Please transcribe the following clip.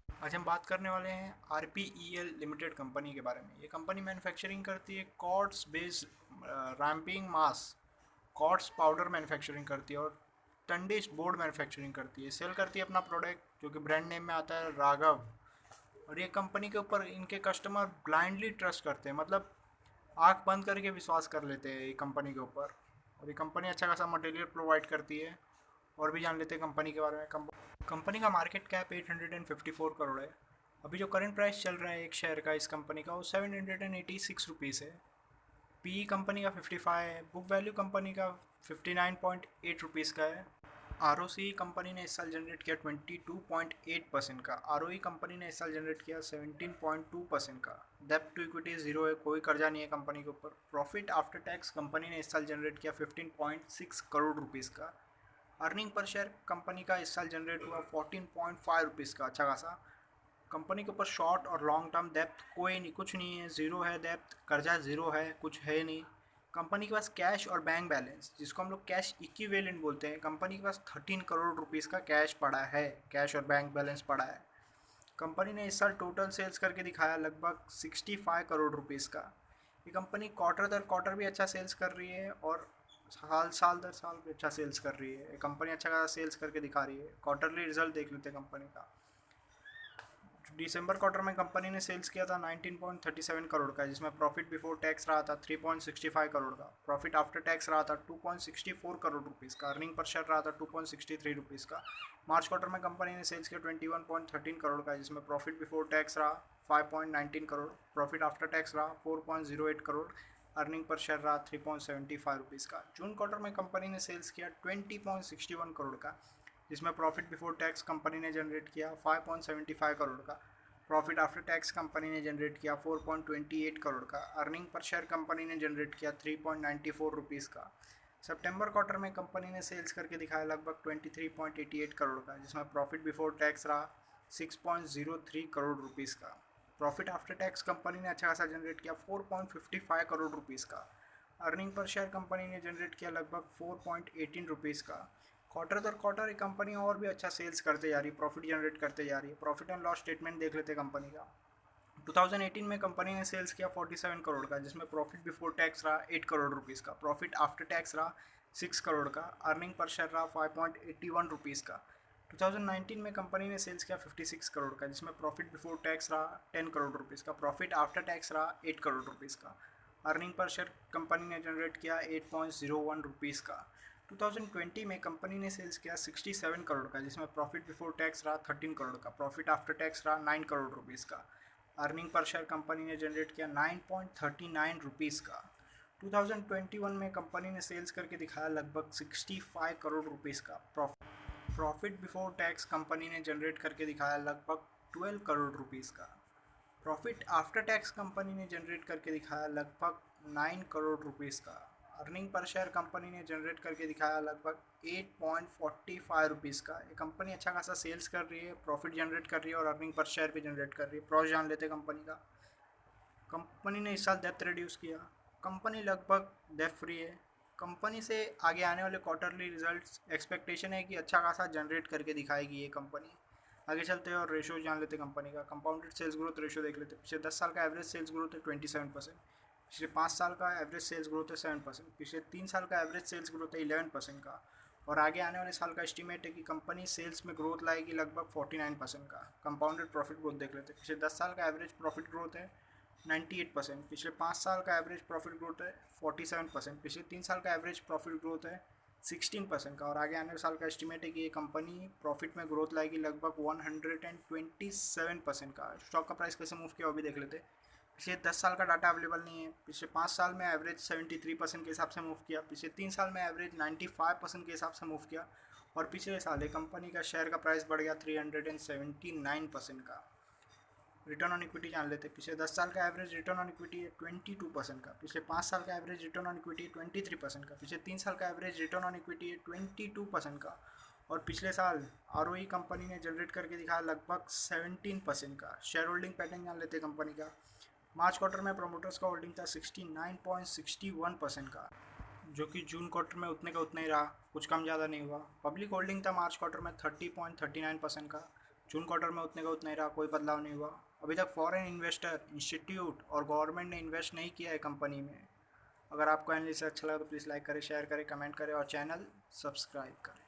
आज हम बात करने वाले हैं RPEL लिमिटेड कंपनी के बारे में। ये कंपनी मैन्युफैक्चरिंग करती है कॉर्ड्स बेस्ड रैम्पिंग मास, कॉर्ड्स पाउडर मैन्युफैक्चरिंग करती है और टंडिश बोर्ड मैन्युफैक्चरिंग करती है। सेल करती है अपना प्रोडक्ट जो कि ब्रांड नेम में आता है राघव। और ये कंपनी के ऊपर इनके कस्टमर ब्लाइंडली ट्रस्ट करते हैं, मतलब आंख बंद करके विश्वास कर लेते हैं ये कंपनी के ऊपर। और ये कंपनी अच्छा खासा मटेरियल प्रोवाइड करती है। और भी जान लेते हैं कंपनी के बारे में। कंपनी का मार्केट कैप 854 करोड़ है। अभी जो करंट प्राइस चल रहा है एक शेयर का इस कंपनी का, वो 786 रुपीज़ है। पी कंपनी का 55 है। बुक वैल्यू कंपनी का 59.8 रुपीज़ का है। आर कंपनी ने इस साल जनरेट किया 22.8% का। आर कंपनी ने इस साल जनरेट किया 17.2% का। डेब्ट टू इक्विटी जीरो है, कोई कर्जा नहीं है कंपनी के ऊपर। प्रॉफिट आफ्टर टैक्स कंपनी ने इस साल जनरेट किया 15.6 करोड़ रुपीज़ का। अर्निंग पर शेयर कंपनी का इस साल जनरेट हुआ 14.5 रुपीज़ का, अच्छा खासा। कंपनी के ऊपर शॉर्ट और लॉन्ग टर्म डेप्थ कोई नहीं, कुछ नहीं है, ज़ीरो है डेप्थ, कर्जा ज़ीरो है, कुछ है नहीं। कंपनी के पास कैश और बैंक बैलेंस, जिसको हम लोग कैश इक्विवेलेंट बोलते हैं, कंपनी के पास 13 करोड़ रुपीज़ का कैश पड़ा है, कैश और बैंक बैलेंस पड़ा है। कंपनी ने इस साल टोटल सेल्स करके दिखाया लगभग 65 करोड़ रुपीज़ का। ये कंपनी क्वार्टर दर क्वार्टर भी अच्छा सेल्स कर रही है और साल दर साल भी अच्छा सेल्स कर रही है। ये कंपनी अच्छा खासा सेल्स करके दिखा रही है। क्वार्टरली रिजल्ट देख लेते हैं कंपनी का। दिसंबर क्वार्टर में कंपनी ने सेल्स किया था 19.37 करोड़ का, जिसमें प्रॉफिट बिफोर टैक्स रहा था 3.65 करोड़ का। प्रॉफिट आफ्टर टैक्स रहा था 2.64 करोड़ रुपीज़ का। अर्निंग पर शेयर रहा था 2.63 रुपीज़ का। मार्च क्वार्टर में कंपनी ने सेल्स किया 21.13 करोड़ का, जिसमें प्रॉफिट बिफोर टैक्स रहा 5.19 करोड़। प्रॉफिट आफ्टर टैक्स रहा 4.08 करोड़। अर्निंग पर शेयर रहा 3.75 रुपीज़ का। जून क्वार्टर में कंपनी ने सेल्स किया 20.61 करोड़ का, जिसमें प्रॉफिट बिफोर टैक्स कंपनी ने जनरेट किया 5.75 करोड़ का। प्रॉफिट आफ्टर टैक्स कंपनी ने जनरेट किया 4.28 करोड़ का। अर्निंग पर शेयर कंपनी ने जनरेट किया 3.94 रुपीज़ का। सितंबर क्वार्टर में कंपनी ने सेल्स करके दिखाया लगभग 23.88 करोड़ का, जिसमें प्रॉफिट बिफोर टैक्स रहा 6.03 करोड़ रुपीज़ का। प्रॉफिट आफ्टर टैक्स कंपनी ने अच्छा खासा जनरेट किया 4.55 करोड़ रुपीज़ का। अर्निंग पर शेयर कंपनी ने जनरेट किया लगभग 4.18 रुपीज़ का। क्वार्टर दर क्वार्टर ये कंपनी और भी अच्छा सेल्स करते जा रही है, प्रॉफिट जनरेट करते जा रही है। प्रॉफिट एंड लॉस स्टेटमेंट देख लेते हैं कंपनी का। 2018 में कंपनी ने सेल्स किया 47 करोड़ का, जिसमें प्रॉफिट बिफोर टैक्स रहा 8 करोड़ रुपीज़ का। प्रॉफिट आफ्टर टैक्स रहा 6 करोड़ का। अर्निंग पर शेयर रहा 5.81 रुपीज़ का। 2019 में कंपनी ने सेल्स किया 56 करोड़ का, जिसमें प्रॉफिट बिफोर टैक्स रहा 10 करोड़ रुपीज़ का। प्रॉफिट आफ्टर टैक्स रहा 8 करोड़ रुपीज़ का। अर्निंग पर शेयर कंपनी ने जनरेट किया 8.01 रुपीज़ का। 2020 में कंपनी ने सेल्स किया 67 करोड़ का, जिसमें प्रॉफिट बिफोर टैक्स रहा 13 करोड़ का। प्रॉफिट आफ्टर टैक्स रहा 9 करोड़ रुपीज़ का। अर्निंग पर शेयर कंपनी ने जनरेट किया 9.39 रुपीज़ का। 2021 में कंपनी ने सेल्स करके दिखाया लगभग 65 करोड़ रुपीज़ का। प्रॉफिट बिफोर टैक्स कंपनी ने जनरेट करके दिखाया लगभग 12 करोड़ रुपीज़ का। प्रॉफिट आफ्टर टैक्स कंपनी ने जनरेट करके दिखाया लगभग 9 करोड़ रुपीज़ का। अर्निंग पर शेयर कंपनी ने जनरेट करके दिखाया लगभग 8.45 रुपीज़ का। ये कंपनी अच्छा खासा सेल्स कर रही है, प्रॉफिट जनरेट कर रही है और अर्निंग पर शेयर भी जनरेट कर रही है। प्रॉस जान लेते कंपनी का। कंपनी ने इस साल डेप्थ रिड्यूस किया। कंपनी लगभग डेप्थ फ्री है। कंपनी से आगे आने वाले क्वार्टरली रिजल्ट्स एक्सपेक्टेशन है कि अच्छा खासा जनरेट करके दिखाएगी ये कंपनी। आगे चलते हैं और रेशो जान लेते हैं कंपनी का। कंपाउंडेड सेल्स ग्रोथ रेशो देख लेते हैं। पिछले 10 साल का एवरेज सेल्स ग्रोथ है 27%। पिछले 5 साल का एवरेज सेल्स ग्रोथ है 7%। पिछले 3 साल का एवरेज सेल्स ग्रोथ है 11% का। और आगे आने वाले साल का एस्टीमेट है कि कंपनी सेल्स में ग्रोथ लाएगी लगभग 49% का। कंपाउंडेड प्रॉफिट ग्रोथ देख लेते हैं। पिछले 10 साल का एवरेज प्रॉफिट ग्रोथ है 98%। पिछले 5 साल का एवरेज प्रॉफिट ग्रोथ है 47%। पिछले 3 साल का एवरेज प्रॉफिट ग्रोथ है 16% का। और आगे आने वाले साल का एस्टिमेट है कि ये कंपनी प्रॉफिट में ग्रोथ लाएगी लगभग 127% का। स्टॉक का प्राइस कैसे मूव किया वो भी देख लेते हैं। पिछले 10 साल का डाटा अवेलेबल नहीं है। पिछले 5 साल में एवरेज 73% के हिसाब से मूव किया। पिछले 3 साल में एवरेज 95% के हिसाब से मूव किया। और पिछले साल एक कंपनी का शेयर का प्राइस बढ़ गया 379% का। रिटर्न ऑन इक्विटी जान लेते हैं। पिछले 10 साल का एवरेज रिटर्न ऑन इक्विटी है 22% का। पिछले 5 साल का एवरेज रिटर्न ऑन इक्विटी है 23% का। पिछले 3 साल का एवरेज रिटर्न ऑन इक्विटी है 22% का। और पिछले साल आरओई कंपनी ने जनरेट करके दिखाया लगभग 17% का। शेयर होल्डिंग पैटर्न जान लेते हैं कंपनी का। मार्च क्वार्टर में प्रोमोटर्स का होल्डिंग था 69.61% का, जो कि जून क्वार्टर में उतने का उतना ही रहा, कुछ कम ज़्यादा नहीं हुआ। पब्लिक होल्डिंग था मार्च क्वार्टर में 30.39% का, जून क्वार्टर में उतने का उतना ही रहा, कोई बदलाव नहीं हुआ। अभी तक फॉरेन इन्वेस्टर, इंस्टीट्यूट और गवर्नमेंट ने इन्वेस्ट नहीं किया है कंपनी में। अगर आपको एनालिसिस अच्छा लगा तो प्लीज़ लाइक करें, शेयर करें, कमेंट करें और चैनल सब्सक्राइब करें।